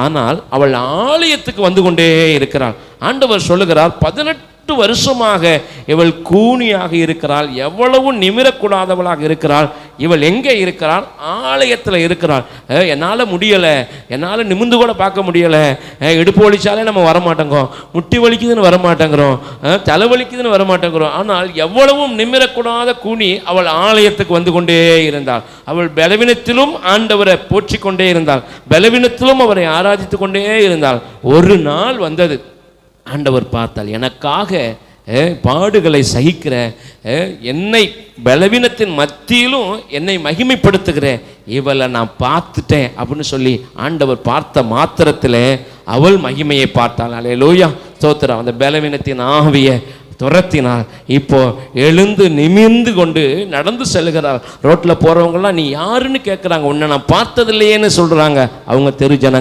ஆனால் அவள் ஆலயத்துக்கு வந்து கொண்டே இருக்கிறாள். ஆண்டவர் சொல்லுகிறார், 18 வருஷமாக இவள் கூனியாக இருக்கிறாள், எவ்வளவு நிமிரக்கூடாதவளாக இருக்கிறாள். இவள் எங்கே இருக்கிறாள்? ஆலயத்தில் இருக்கிறாள். என்னால் முடியலை, என்னால் நிமிந்து கூட பார்க்க முடியலை, இடுப்பு வலிச்சாலே நம்ம வரமாட்டேங்கிறோம், முட்டி வலிக்குதுன்னு வரமாட்டேங்கிறோம், தலை வலிக்குதுன்னு வரமாட்டேங்கிறோம். ஆனால் எவ்வளவும் நிமிரக்கூடாத கூனி அவள் ஆலயத்துக்கு வந்து கொண்டே இருந்தாள். அவள் பலவீனத்திலும் ஆண்டவரை போற்றி கொண்டே இருந்தாள், பலவீனத்திலும் அவரை ஆராதித்து கொண்டே இருந்தாள். ஒரு நாள் வந்தது, ஆண்டவர் பார்த்தால், எனக்காக பாடுகளை சகிக்கிற, என்னை பலவீனத்தின் மத்தியிலும் என்னை மகிமைப்படுத்துகிற இவளை நான் பார்த்துட்டேன் அப்படின்னு சொல்லி ஆண்டவர் பார்த்த மாத்திரத்தில் அவள் மகிமையை பார்த்தாள். அல்லேலூயா, ஸ்தோத்திரம். அந்த பலவீனத்தின் ஆவியை துரத்தினார். இப்போ எழுந்து நிமிர்ந்து கொண்டு நடந்து செல்கிறார். ரோட்டில் போகிறவங்களாம் நீ யாருன்னு கேட்குறாங்க, உன்னை நான் பார்த்ததில்லையேன்னு சொல்கிறாங்க. அவங்க தெரு ஜனங்க.